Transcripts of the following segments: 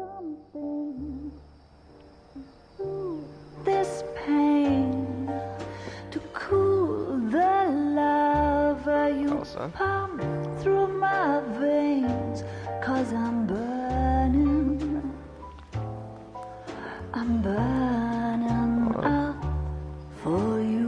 something to this pain, to cool the lava you pump through my veins, 'cause I'm burning up for you.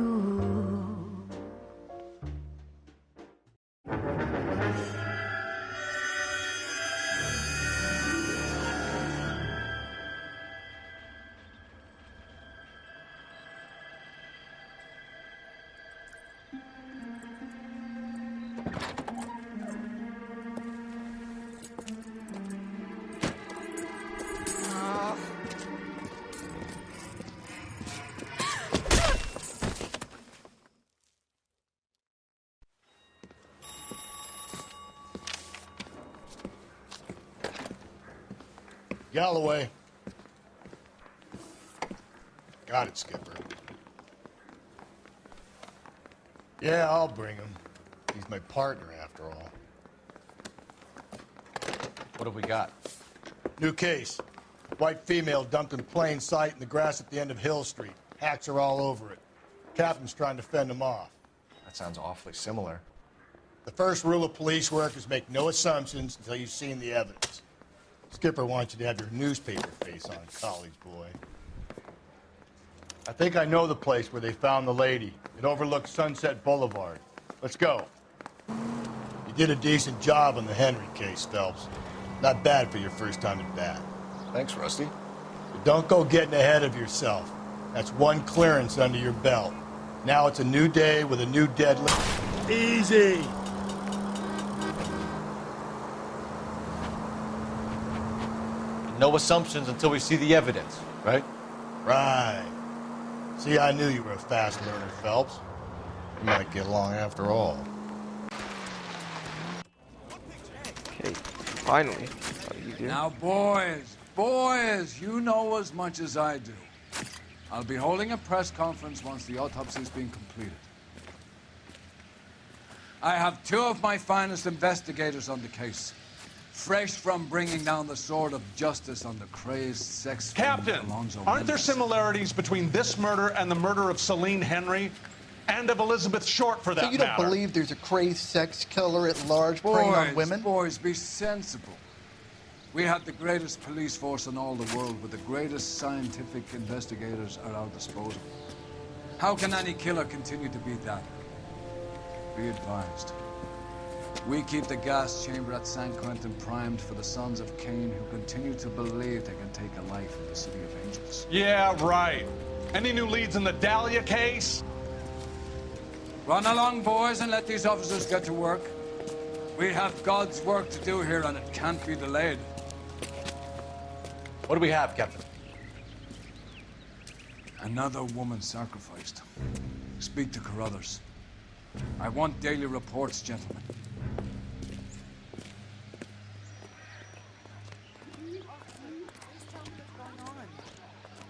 Galloway. Got it, Skipper. Yeah, I'll bring him. He's my partner, after all. What have we got? New case. White female dumped in plain sight in the grass at the end of Hill Street. Hacks are all over it. Captain's trying to fend them off. That sounds awfully similar. The first rule of police work is make no assumptions until you've seen the evidence. Skipper wants you to have your newspaper face on, college boy. I think I know the place where they found the lady. It overlooks Sunset Boulevard. Let's go. You did a decent job on the Henry case, Phelps. Not bad for your first time at bat. Thanks, Rusty. But don't go getting ahead of yourself. That's one clearance under your belt. Now it's a new day with a new deadline. Easy! No assumptions until we see the evidence, right? Right. See, I knew you were a fast learner, Phelps. We might get along after all. Okay, finally. How do you do? Now, boys, you know as much as I do. I'll be holding a press conference once the autopsy's been completed. I have two of my finest investigators on the case. Fresh from bringing down the sword of justice on the crazed sex Captain, aren't there similarities between this murder and the murder of Celine Henry and of Elizabeth Short, for that matter? So you don't believe there's a crazed sex killer at large preying on women? Boys, be sensible. We have the greatest police force in all the world with the greatest scientific investigators at our disposal. How can any killer continue to be that? Be advised. We keep the gas chamber at San Quentin primed for the sons of Cain who continue to believe they can take a life in the City of Angels. Yeah, right. Any new leads in the Dahlia case? Run along, boys, and let these officers get to work. We have God's work to do here, and it can't be delayed. What do we have, Captain? Another woman sacrificed. Speak to Carruthers. I want daily reports, gentlemen.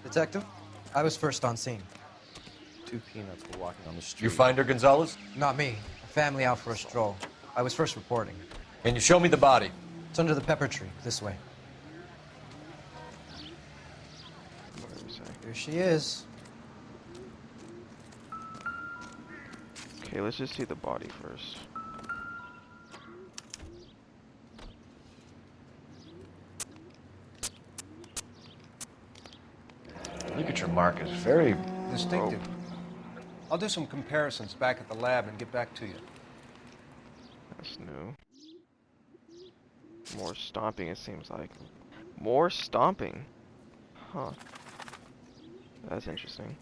Detective, I was first on scene. Two peanuts were walking on the street. You find her, Gonzalez? Not me. A family out for a stroll. I was first reporting. Can you show me the body? It's under the pepper tree, this way. Here she is. Okay, let's just see the body first. Look at your mark. It's very distinctive. I'll do some comparisons back at the lab and get back to you. That's new. More stomping, it seems like. More stomping. Huh. That's interesting.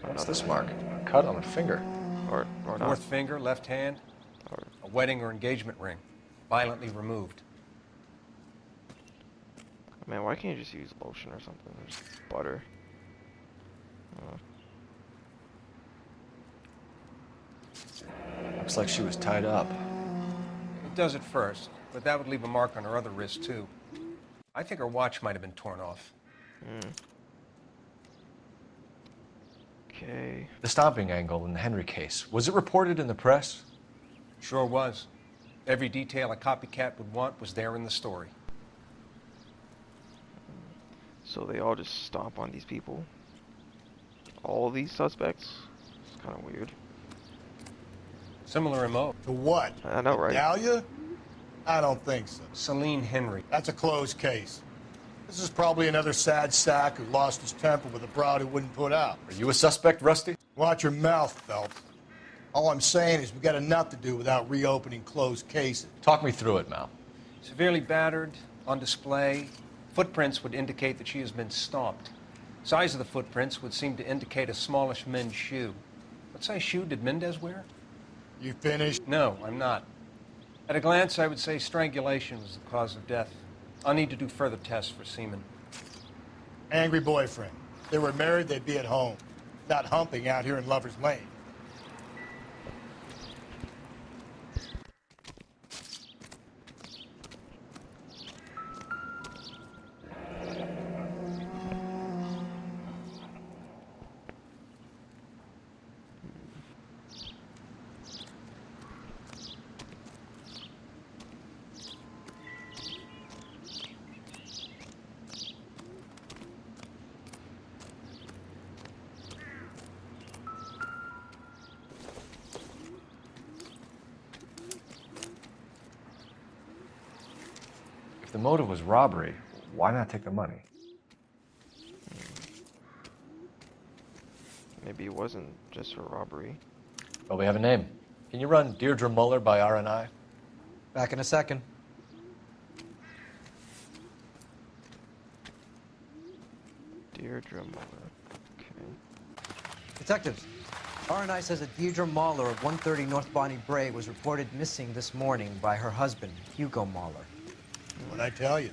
What's this mark? A cut on a finger. Or not. Fourth finger, left hand. Or a wedding or engagement ring. Violently removed. Man, why can't you just use lotion or something? Or just butter. Looks like she was tied up. It does at first, but that would leave a mark on her other wrist, too. I think her watch might have been torn off. Okay. The stomping angle in the Henry case, was it reported in the press? Sure was. Every detail a copycat would want was there in the story. So they all just stomp on these people. All these suspects. It's kind of weird. Similar MO. To what? I know, right? Dahlia? I don't think so. Celine Henry. That's a closed case. This is probably another sad sack who lost his temper with a broad who wouldn't put out. Are you a suspect, Rusty? Watch your mouth, Phelps. All I'm saying is we got enough to do without reopening closed cases. Talk me through it, Mal. Severely battered, on display. Footprints would indicate that she has been stomped. Size of the footprints would seem to indicate a smallish men's shoe. What size shoe did Mendez wear? You finished? No, I'm not. At a glance, I would say strangulation was the cause of death. I'll need to do further tests for semen. Angry boyfriend. If they were married, they'd be at home, not humping out here in Lover's Lane. If the motive was robbery, why not take the money? Maybe it wasn't just for robbery. Well, we have a name. Can you run Deirdre Muller by RNI? Back in a second. Deirdre Muller. Okay. Detectives, RNI says that Deirdre Mahler of 130 North Bonnie Brae was reported missing this morning by her husband, Hugo Mahler. What'd I tell you?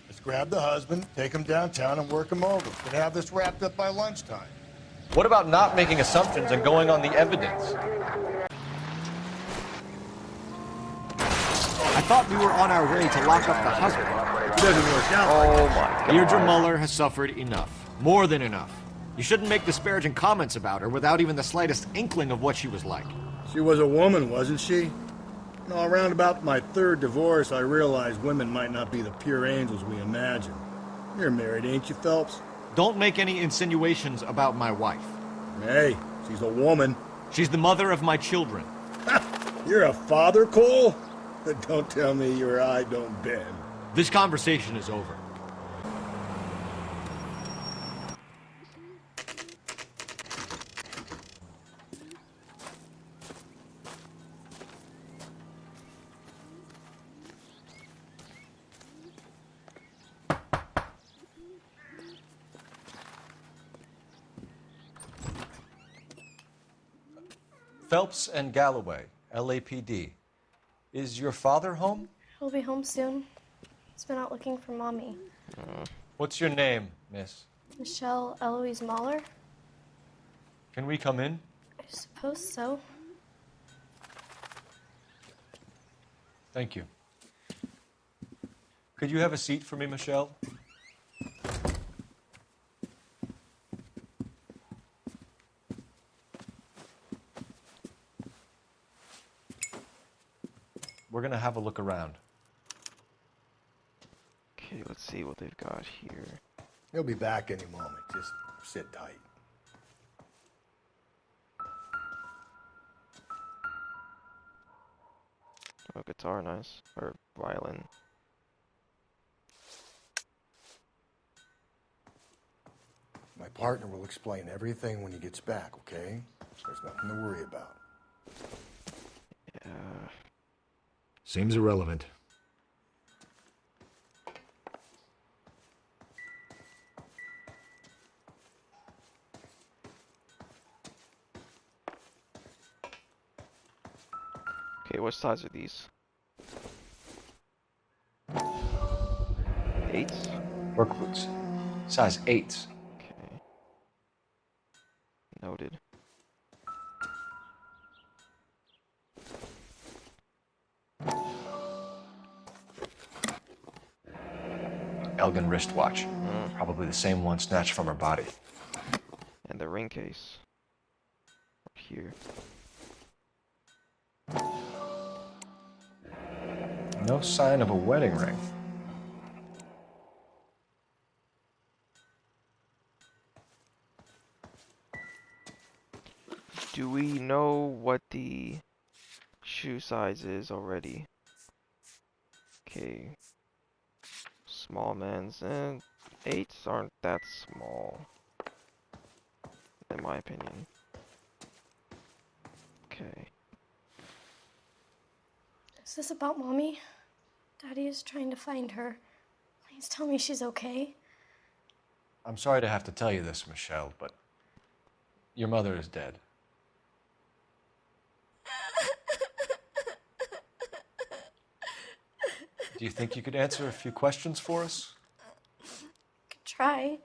Let's grab the husband, take him downtown, and work him over. Could have this wrapped up by lunchtime. What about not making assumptions and going on the evidence? I thought we were on our way to lock up the husband. It doesn't work out. Oh my god. Deirdre Muller has suffered enough. More than enough. You shouldn't make disparaging comments about her without even the slightest inkling of what she was like. She was a woman, wasn't she? You know, around about my third divorce, I realized women might not be the pure angels we imagine. You're married, ain't you, Phelps? Don't make any insinuations about my wife. Hey, she's a woman. She's the mother of my children. You're a father, Cole? Don't tell me your eye don't bend. This conversation is over. Phelps and Galloway, LAPD. Is your father home? He'll be home soon. He's been out looking for Mommy. What's your name, miss? Michelle Eloise Mahler? Can we come in? I suppose so. Thank you. Could you have a seat for me, Michelle? We're gonna have a look around. Okay, let's see what they've got here. He'll be back any moment. Just sit tight. Oh, guitar, nice. Or violin. My partner will explain everything when he gets back, okay? There's nothing to worry about. Yeah. Seems irrelevant. Okay, what size are these? 8s? Work boots. Size 8s. Okay. Noted. Elgin wristwatch. Probably the same one snatched from her body. And the ring case. Here. No sign of a wedding ring. do we know what the shoe size is already? Okay. Small men's and 8s aren't that small, in my opinion. Okay. Is this about Mommy? Daddy is trying to find her. Please tell me she's okay. I'm sorry to have to tell you this, Michelle, but your mother is dead. Do you think you could answer a few questions for us? Could try.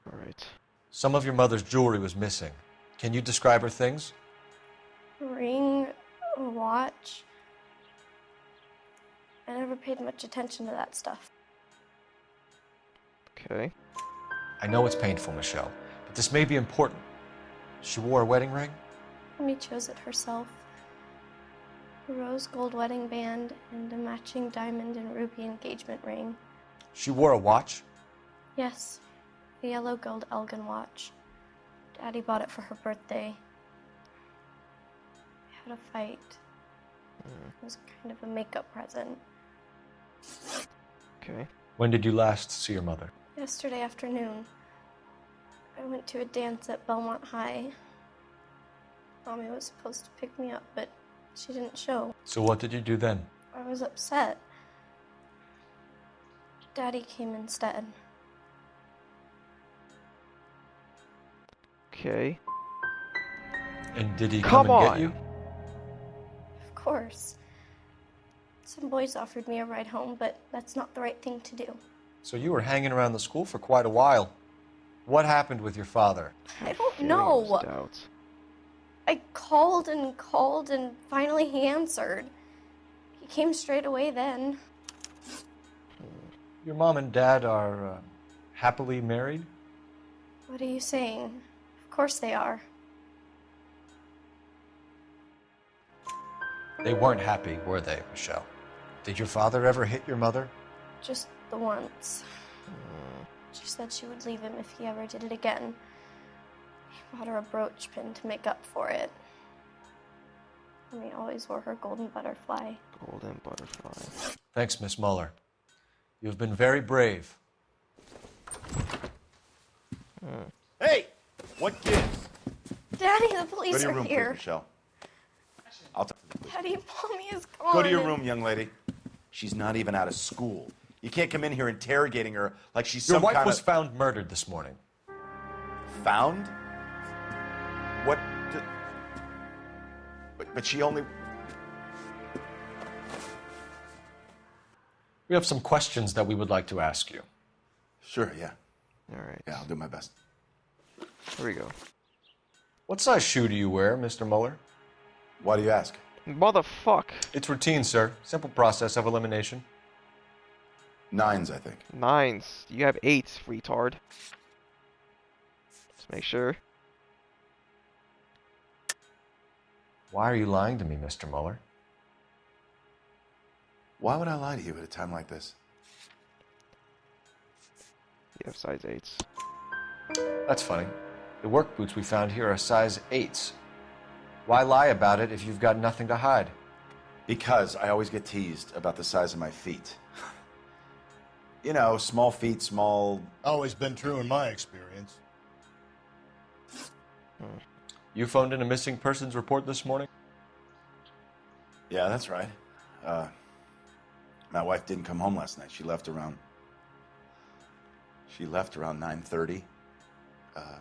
Alright. Some of your mother's jewelry was missing. Can you describe her things? A ring, a watch. I never paid much attention to that stuff. Okay. I know it's painful, Michelle, but this may be important. She wore a wedding ring? Mommy chose it herself. A rose gold wedding band and a matching diamond and ruby engagement ring. She wore a watch? Yes, a yellow gold Elgin watch. Daddy bought it for her birthday. We had a fight. It was kind of a makeup present. Okay. When did you last see your mother? Yesterday afternoon, I went to a dance at Belmont High. Mommy was supposed to pick me up, but she didn't show. So what did you do then? I was upset. Daddy came instead. Okay. And did he Come come and on. get you? Of course. Some boys offered me a ride home, but that's not the right thing to do. So you were hanging around the school for quite a while. What happened with your father? I don't Okay, know. there's doubts. I called, and finally he answered. He came straight away then. Your mom and dad are happily married? What are you saying? Of course they are. They weren't happy, were they, Michelle? Did your father ever hit your mother? Just the once. She said she would leave him if he ever did it again. He bought her a brooch pin to make up for it. And he always wore her golden butterfly. Golden butterfly. Thanks, Miss Muller. You've been very brave. Hey! What gives? Daddy, the Go police to your are room, here. please, Michelle. I'll talk to the police. Daddy, Mommy is gone. Go to your room, young lady. She's not even out of school. You can't come in here interrogating her like she's Your some wife kind was of... found murdered this morning. Found? What? But she only... We have some questions that we would like to ask you. Sure, yeah. Alright. Yeah, I'll do my best. Here we go. What size shoe do you wear, Mr. Muller? Why do you ask? Motherfuck. It's routine, sir. Simple process of elimination. 9s, I think. 9s. You have 8s, retard. Let's make sure. Why are you lying to me, Mr. Muller? Why would I lie to you at a time like this? You have size 8s. That's funny. The work boots we found here are size 8s. Why lie about it if you've got nothing to hide? Because I always get teased about the size of my feet. You know, small feet, small... Always been true in my experience. You phoned in a missing persons report this morning? Yeah, that's right. My wife didn't come home last night. She left around 9:30.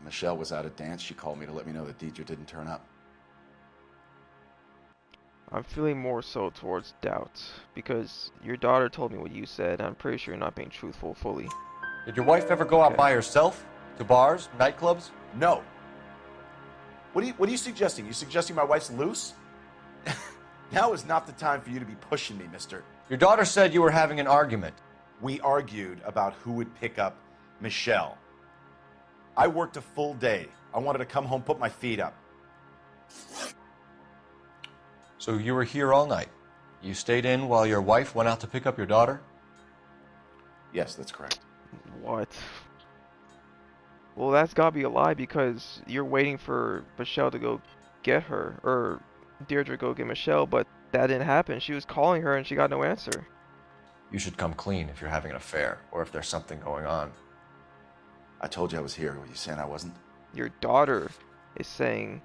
Michelle was out at dance. She called me to let me know that Deidre didn't turn up. I'm feeling more so towards doubt, because your daughter told me what you said, and I'm pretty sure you're not being truthful fully. Did your wife ever go out by herself? To bars, nightclubs? No. What are you suggesting? You suggesting my wife's loose? Now is not the time for you to be pushing me, mister. Your daughter said you were having an argument. We argued about who would pick up Michelle. I worked a full day. I wanted to come home, put my feet up. So you were here all night. You stayed in while your wife went out to pick up your daughter? Yes, that's correct. What? Well, that's gotta be a lie because you're waiting for Michelle to go get her, or Deirdre go get Michelle, but that didn't happen. She was calling her and she got no answer. You should come clean if you're having an affair or if there's something going on. I told you I was here. Were you saying I wasn't? Your daughter is saying...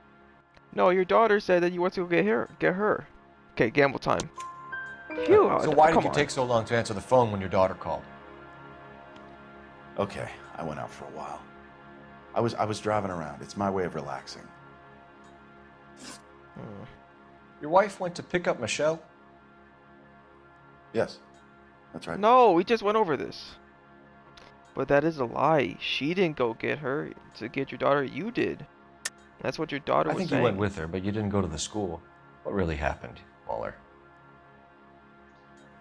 No, your daughter said that you want to go get her. Okay, gamble time. Phew, So why did come you on. take so long to answer the phone when your daughter called? Okay, I went out for a while. I was driving around. It's my way of relaxing. Your wife went to pick up Michelle? Yes, that's right. No, we just went over this. But that is a lie. She didn't go get her to get your daughter. You did. That's what your daughter was saying. I think you went with her, but you didn't go to the school. What really happened, Mueller?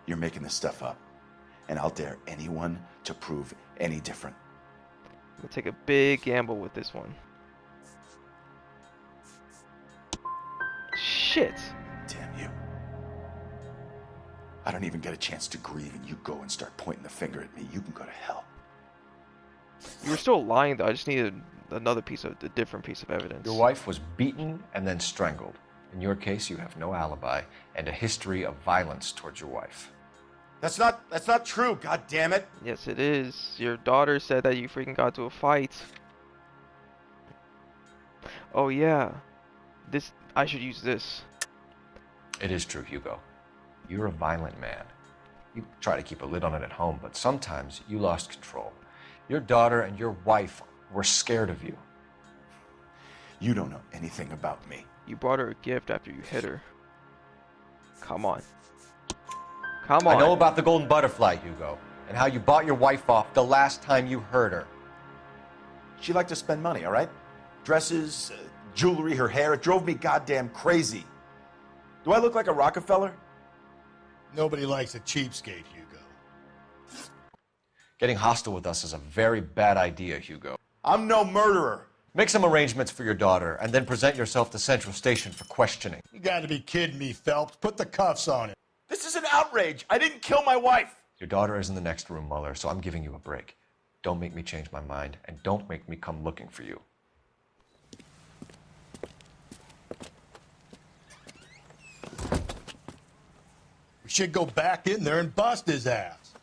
You're making this stuff up, and I'll dare anyone to prove any different. I'm gonna take a big gamble with this one. Shit. Damn you. I don't even get a chance to grieve, and you go and start pointing the finger at me. You can go to hell. You were still lying, though. I just needed a different piece of evidence. Your wife was beaten and then strangled. In your case, you have no alibi and a history of violence towards your wife. That's not true, god damn it. Yes, it is. Your daughter said that you freaking got to a fight. Oh, yeah. I should use this. It is true, Hugo. You're a violent man. You try to keep a lid on it at home, but sometimes you lost control. Your daughter and your wife were scared of you. You don't know anything about me. You brought her a gift after you hit her. Come on. Come on. I know about the golden butterfly, Hugo, and how you bought your wife off the last time you hurt her. She liked to spend money, all right? Dresses, jewelry, her hair. It drove me goddamn crazy. Do I look like a Rockefeller? Nobody likes a cheapskate, Hugo. Getting hostile with us is a very bad idea, Hugo. I'm no murderer. Make some arrangements for your daughter, and then present yourself to Central Station for questioning. You gotta be kidding me, Phelps. Put the cuffs on him. This is an outrage. I didn't kill my wife. Your daughter is in the next room, Mueller, so I'm giving you a break. Don't make me change my mind, and don't make me come looking for you. We should go back in there and bust his ass.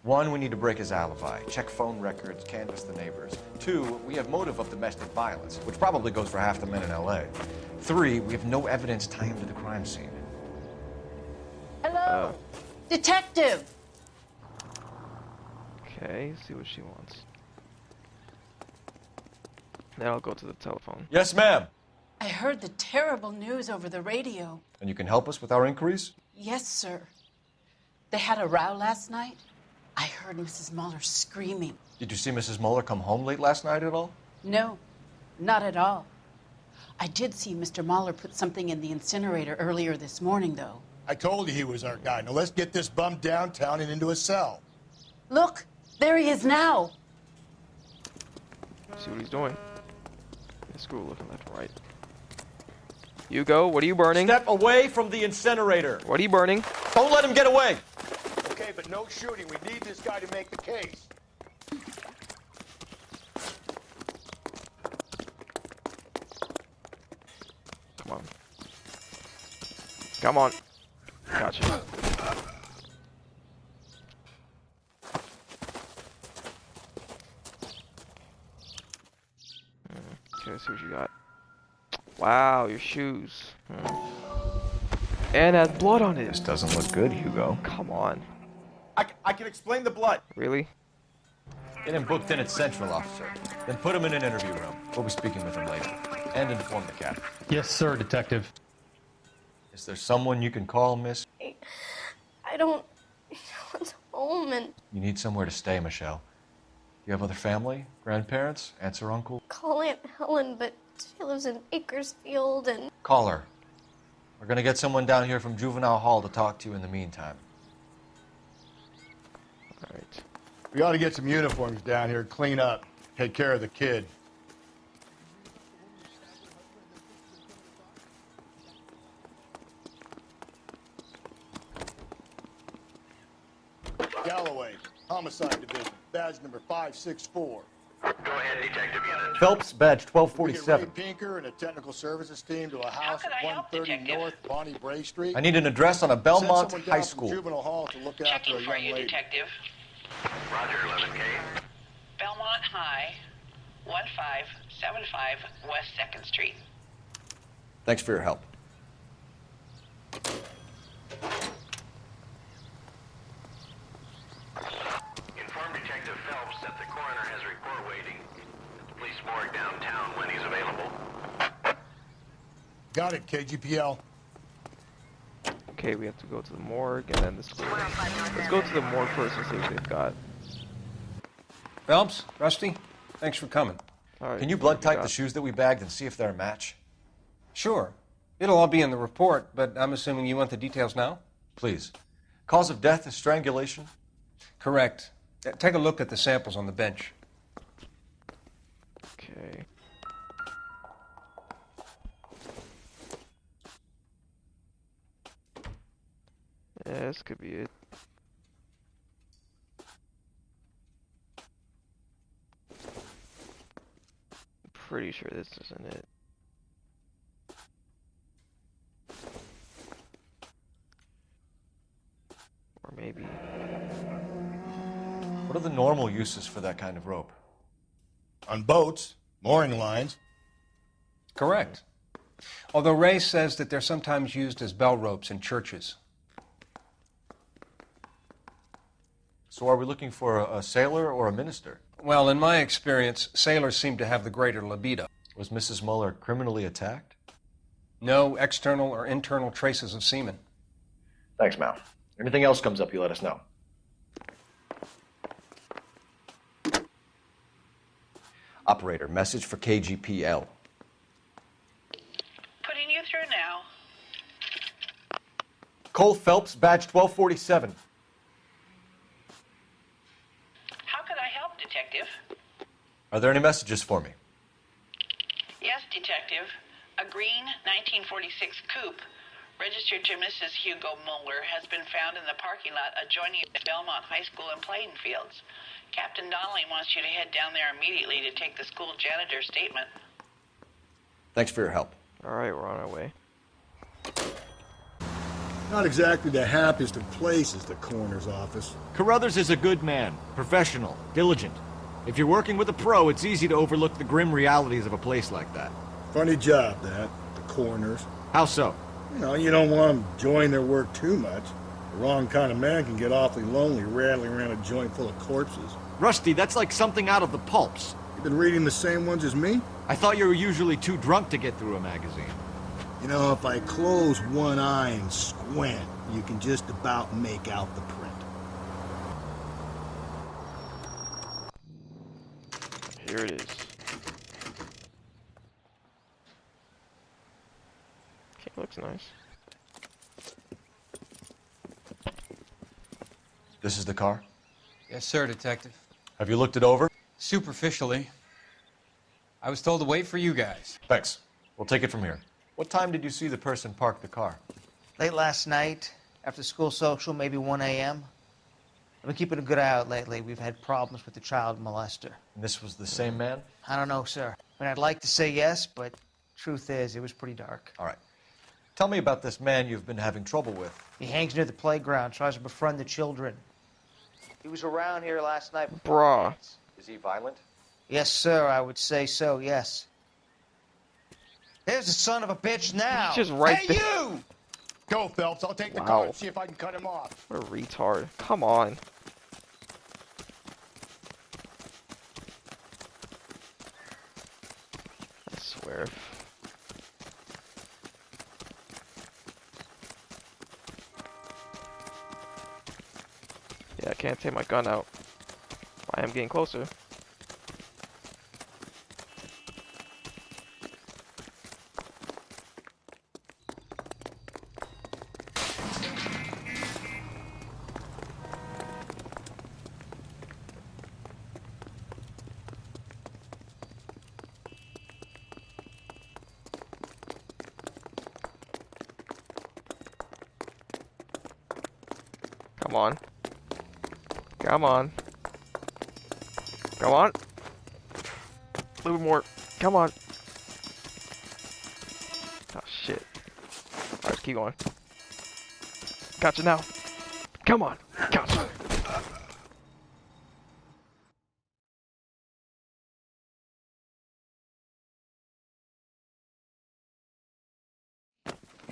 1, we need to break his alibi, check phone records, canvass the neighbors. 2, we have motive of domestic violence, which probably goes for half the men in L.A. 3, we have no evidence tying him to the crime scene. Hello, detective. Okay, see what she wants. Then I'll go to the telephone. Yes, ma'am. I heard the terrible news over the radio. And you can help us with our inquiries? Yes, sir. They had a row last night. I heard Mrs. Mueller screaming. Did you see Mrs. Mueller come home late last night at all? No, not at all. I did see Mr. Mueller put something in the incinerator earlier this morning, though. I told you he was our guy. Now let's get this bum downtown and into a cell. Look, there he is now. See what he's doing. The screw looking left and right. Hugo, what are you burning? Step away from the incinerator. What are you burning? Don't let him get away. Okay, but no shooting. We need this guy to make the case. Come on. Come on. Gotcha. Okay, let's see what you got. Wow, your shoes. And has blood on it. This doesn't look good, Hugo. Come on. I can explain the blood. Really? Get him booked in at Central, officer. Then put him in an interview room. We'll be speaking with him later. And inform the captain. Yes, sir, detective. Is there someone you can call, miss? I don't want home and You need somewhere to stay, Michelle. You have other family? Grandparents? Aunts or uncle? call Aunt Helen, but she lives in Bakersfield and Call her. We're gonna get someone down here from Juvenile Hall to talk to you in the meantime. Alright. We ought to get some uniforms down here, clean up, take care of the kid. Galloway, Homicide Division, badge number 564. Phelps, badge We get Ray 1247. Pinker and a technical services team to a house at 130 North Bonnie Bray Street. I need an address on a Send Belmont someone High down from School. Juvenile Hall to look after a young lady. Detective. Roger, 11K. Belmont High, 1575 West 2nd Street. Thanks for your help. Inform Detective Phelps that the coroner has a report waiting at the police morgue downtown when he's available. Got it, KGPL. Okay, we have to go to the morgue and then the school. Let's go to the morgue first and see what they've got. Phelps, Rusty, thanks for coming. Alright, Can you blood type the shoes that we bagged and see if they're a match? Sure. It'll all be in the report, but I'm assuming you want the details now? Please. Cause of death is strangulation? Correct. Take a look at the samples on the bench. Okay. Yeah, this could be it. I'm pretty sure this isn't it. Or maybe. What are the normal uses for that kind of rope? On boats, mooring lines. Correct. Although Ray says that they're sometimes used as bell ropes in churches. So are we looking for a sailor or a minister? Well, in my experience, sailors seem to have the greater libido. Was Mrs. Muller criminally attacked? No external or internal traces of semen. Thanks, Mal. Anything else comes up, you let us know. Operator, message for KGPL. Putting you through now. Cole Phelps, badge 1247. How could I help, Detective? Are there any messages for me? Yes, Detective. A green 1946 coupe, registered to Mrs. Hugo Muller, has been found in the parking lot adjoining Belmont High School in Playden Fields. Captain Donnelly wants you to head down there immediately to take the school janitor's statement. Thanks for your help. Alright, we're on our way. Not exactly the happiest of places, the coroner's office. Carruthers is a good man, professional, diligent. If you're working with a pro, it's easy to overlook the grim realities of a place like that. Funny job, that, the coroner's. How so? You know, you don't want them enjoying their work too much. The wrong kind of man can get awfully lonely rattling around a joint full of corpses. Rusty, that's like something out of the pulps. You been reading the same ones as me? I thought you were usually too drunk to get through a magazine. You know, if I close one eye and squint, you can just about make out the print. Here it is. Okay, looks nice. This is the car? Yes, sir, Detective. Have you looked it over? Superficially. I was told to wait for you guys. Thanks. We'll take it from here. What time did you see the person park the car? Late last night, after school social, maybe 1 a.m. I've been keeping a good eye out lately. We've had problems with the child molester. And this was the same man? I don't know, sir. I mean, I'd like to say yes, but truth is, it was pretty dark. All right. Tell me about this man you've been having trouble with. He hangs near the playground, tries to befriend the children. He was around here last night. Bruh. Is he violent? Yes, sir, I would say so, yes. There's the son of a bitch now. He's just right hey, there. you! Go, Phelps. I'll take the Wow. car and see if I can cut him off. What a retard. Come on. I swear. Yeah, I can't take my gun out. I am getting closer. Come on. Come on. Come on. A little more. Come on. Oh, shit. Alright, let's keep going. Gotcha now. Come on. Gotcha.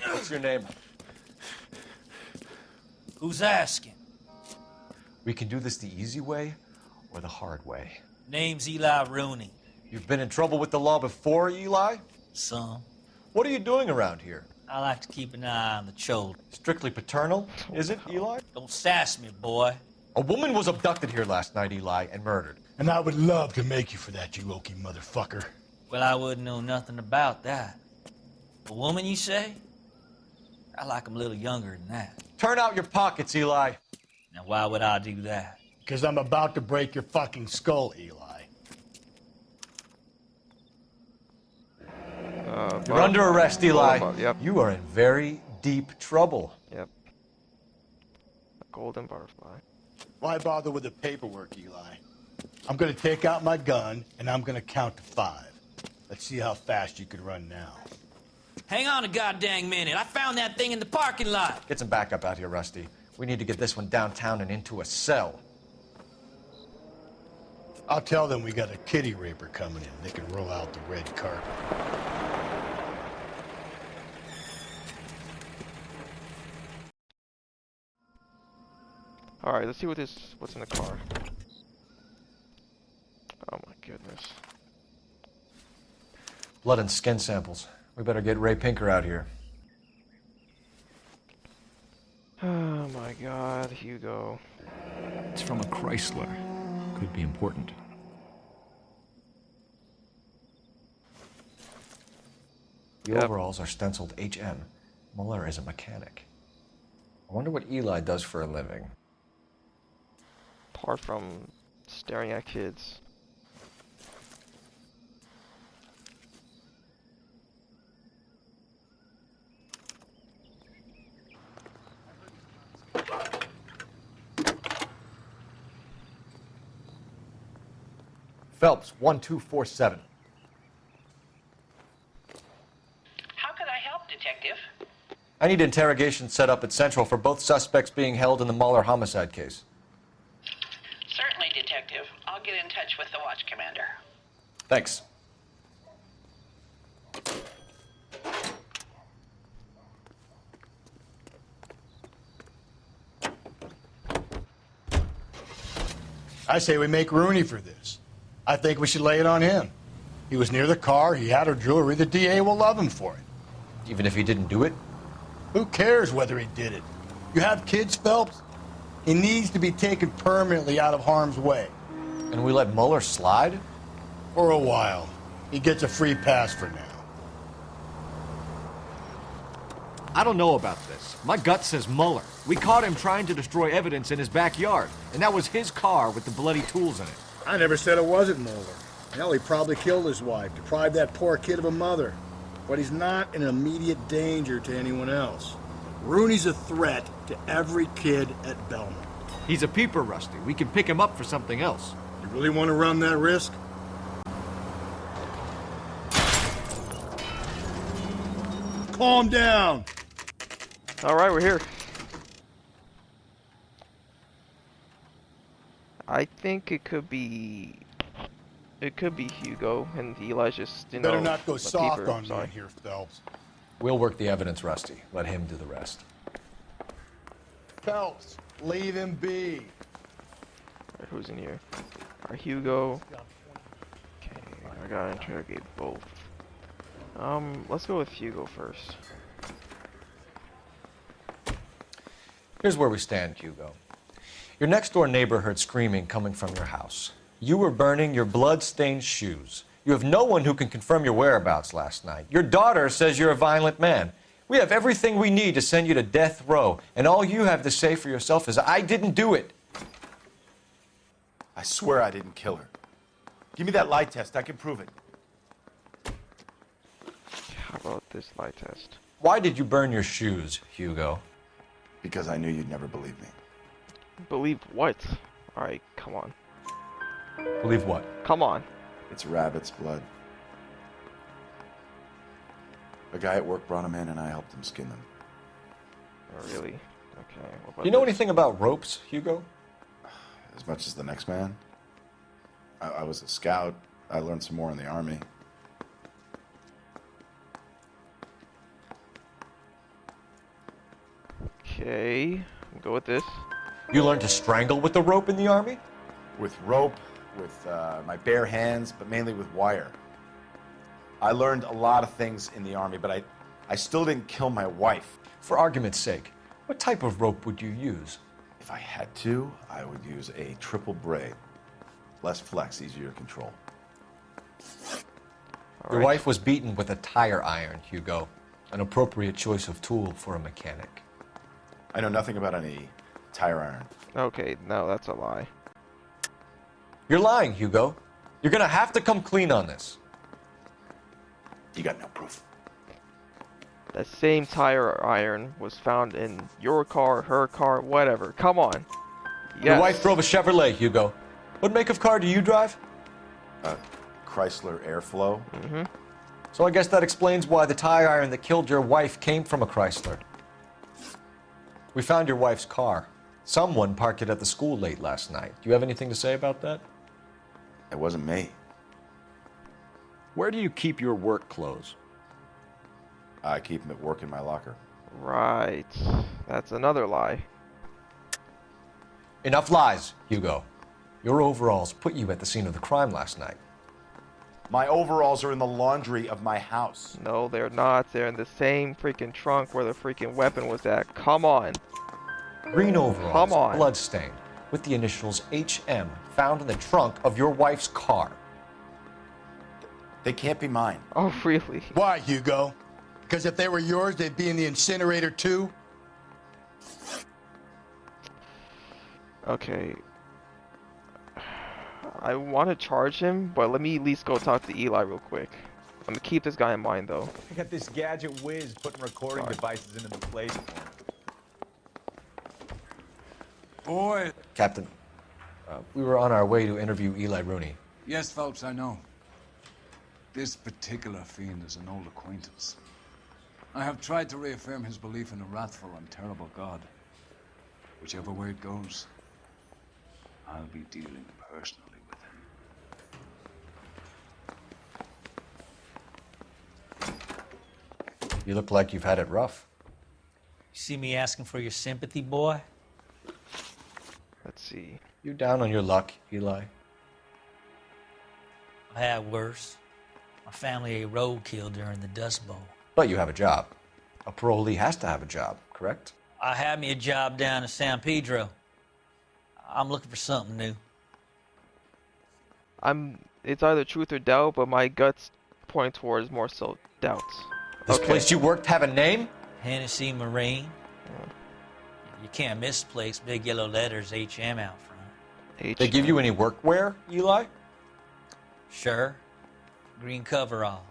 What's your name? Who's asking? We can do this the easy way or the hard way. Name's Eli Rooney. You've been in trouble with the law before, Eli? Some. What are you doing around here? I like to keep an eye on the children. Strictly paternal, is it, Eli? Don't sass me, boy. A woman was abducted here last night, Eli, and murdered. And I would love to make you for that, you oaky motherfucker. Well, I wouldn't know nothing about that. A woman, you say? I like 'em a little younger than that. Turn out your pockets, Eli. Now, why would I do that? Because I'm about to break your fucking skull, Eli. You're under arrest, Eli. Yep. You are in very deep trouble. Yep. A golden butterfly. Why bother with the paperwork, Eli? I'm going to take out my gun, and I'm going to count to 5. Let's see how fast you can run now. Hang on a goddamn minute. I found that thing in the parking lot. Get some backup out here, Rusty. We need to get this one downtown and into a cell. I'll tell them we got a kitty raper coming in. They can roll out the red carpet. Alright, let's see what's in the car. Oh my goodness. Blood and skin samples. We better get Ray Pinker out here. Oh my god, Hugo. It's from a Chrysler. Could be important. The overalls are stenciled HM. Muller is a mechanic. I wonder what Eli does for a living. Apart from staring at kids. Phelps, 1247. How could I help, Detective? I need interrogation set up at Central for both suspects being held in the Muller homicide case. Certainly, Detective. I'll get in touch with the watch commander. Thanks. I say we make Rooney for this. I think we should lay it on him. He was near the car, he had her jewelry, the DA will love him for it. Even if he didn't do it? Who cares whether he did it? You have kids, Phelps? He needs to be taken permanently out of harm's way. And we let Muller slide? For a while. He gets a free pass for now. I don't know about this. My gut says Muller. We caught him trying to destroy evidence in his backyard, and that was his car with the bloody tools in it. I never said it wasn't Muller. Hell, he probably killed his wife, deprived that poor kid of a mother. But he's not an immediate danger to anyone else. Rooney's a threat to every kid at Belmont. He's a peeper, Rusty. We can pick him up for something else. You really want to run that risk? Calm down. Alright, we're here. I think it could be Hugo, and Eli's just, you know, Better not go a soft peeper. on me Sorry. here, Phelps. We'll work the evidence, Rusty. Let him do the rest. Phelps, leave him be. Alright, who's in here? Our Hugo. Okay, I gotta interrogate both. Let's go with Hugo first. Here's where we stand, Hugo. Your next-door neighbor heard screaming coming from your house. You were burning your blood-stained shoes. You have no one who can confirm your whereabouts last night. Your daughter says you're a violent man. We have everything we need to send you to death row, and all you have to say for yourself is, I didn't do it. I swear I didn't kill her. Give me that lie test. I can prove it. How about this lie test? Why did you burn your shoes, Hugo? Because I knew you'd never believe me. Believe what? Alright, come on. Believe what? Come on. It's rabbit's blood. A guy at work brought him in and I helped him skin them. Oh, really? Okay. What about Do you know this? anything about ropes, Hugo? As much as the next man. I was a scout. I learned some more in the Army. Okay. We'll go with this. You learned to strangle with the rope in the Army? With rope, with my bare hands, but mainly with wire. I learned a lot of things in the Army, but I still didn't kill my wife. For argument's sake, what type of rope would you use? If I had to, I would use a triple braid. Less flex, easier to control. Your wife was beaten with a tire iron, Hugo. An appropriate choice of tool for a mechanic. I know nothing about any tire iron. Okay, no, that's a lie. You're lying, Hugo. You're gonna have to come clean on this. You got no proof. That same tire iron was found in your car, her car, whatever. Come on. Yes. Your wife drove a Chevrolet, Hugo. What make of car do you drive? Chrysler Airflow. Mm-hmm. So I guess that explains why the tire iron that killed your wife came from a Chrysler. We found your wife's car. Someone parked it at the school late last night. Do you have anything to say about that? It wasn't me. Where do you keep your work clothes? I keep them at work in my locker. Right. That's another lie. Enough lies, Hugo. Your overalls put you at the scene of the crime last night. My overalls are in the laundry of my house. No, they're not. They're in the same freaking trunk where the freaking weapon was at. Come on. Green overalls, Come on. bloodstained, with the initials HM found in the trunk of your wife's car. They can't be mine. Oh, really? Why, Hugo? Because if they were yours, they'd be in the incinerator too? Okay. I want to charge him, but let me at least go talk to Eli real quick. I'm going to keep this guy in mind, though. I got this gadget whiz putting recording devices into the place for him. Boy. Captain, we were on our way to interview Eli Rooney. Yes, Phelps, I know. This particular fiend is an old acquaintance. I have tried to reaffirm his belief in a wrathful and terrible God. Whichever way it goes, I'll be dealing personally with him. You look like you've had it rough. You see me asking for your sympathy, boy? Let's see. You down on your luck, Eli? I had worse. My family ate roadkill during the Dust Bowl. But you have a job. A parolee has to have a job, correct? I had me a job down in San Pedro. I'm looking for something new. It's either truth or doubt, but my guts point towards more so doubts. This place you worked have a name? Hennessy Marine. You can't miss the place. Big yellow letters, HM out front. They give you any workwear, Eli? Sure. Green coverall.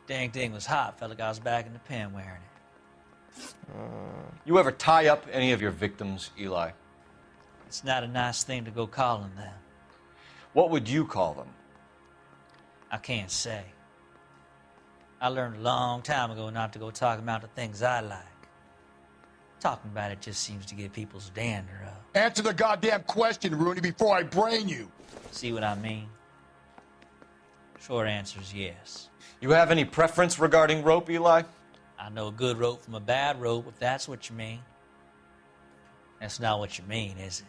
Dang thing was hot. Felt like I was back in the pen wearing it. You ever tie up any of your victims, Eli? It's not a nice thing to go calling them. What would you call them? I can't say. I learned a long time ago not to go talking about the things I like. Talking about it just seems to get people's dander up. Answer the goddamn question, Rooney, before I brain you. See what I mean? Short answer is yes. You have any preference regarding rope, Eli? I know a good rope from a bad rope, if that's what you mean. That's not what you mean, is it?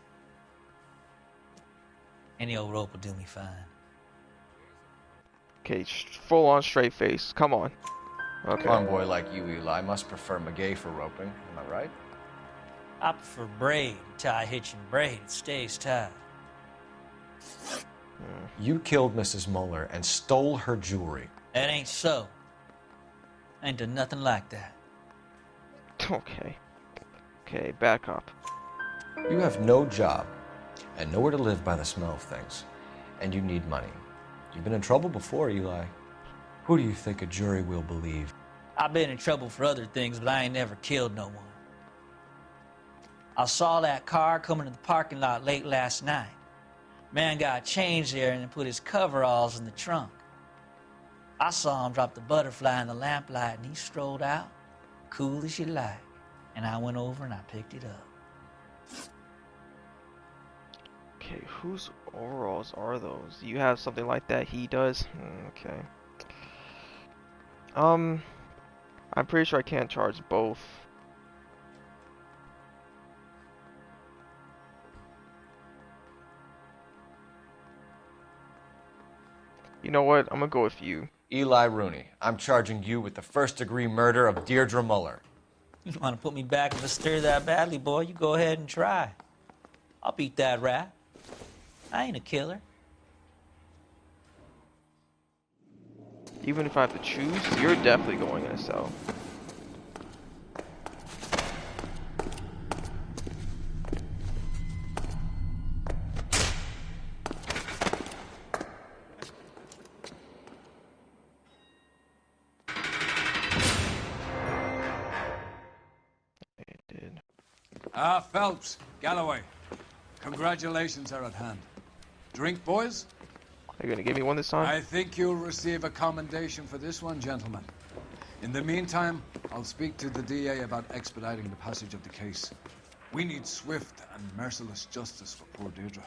Any old rope will do me fine. Okay, full on straight face. Come on. Okay. A boy like you, Eli, must prefer McGay for roping. Am I right? I prefer braid. Tie a hitch and braid. It stays tied. You killed Mrs. Muller and stole her jewelry. That ain't so. I ain't done nothing like that. Okay. Okay, back up. You have no job and nowhere to live by the smell of things, and you need money. You've been in trouble before, Eli. Who do you think a jury will believe? I've been in trouble for other things, but I ain't never killed no one. I saw that car coming to the parking lot late last night. Man got changed there and then put his coveralls in the trunk. I saw him drop the butterfly in the lamplight and he strolled out, cool as you like. And I went over and I picked it up. Okay, whose overalls are those? You have something like that? He does? Okay. I'm pretty sure I can't charge both. You know what? I'm gonna go with you. Eli Rooney, I'm charging you with the first-degree murder of Deirdre Muller. You want to put me back in the stir that badly, boy? You go ahead and try. I'll beat that rap. I ain't a killer. Even if I have to choose, you're definitely going in a cell. Phelps, Galloway, congratulations are at hand. Drink, boys? Are you gonna give me one this time? I think you'll receive a commendation for this one, gentlemen. In the meantime, I'll speak to the DA about expediting the passage of the case. We need swift and merciless justice for poor Deirdre.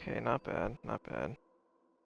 Okay, not bad, not bad.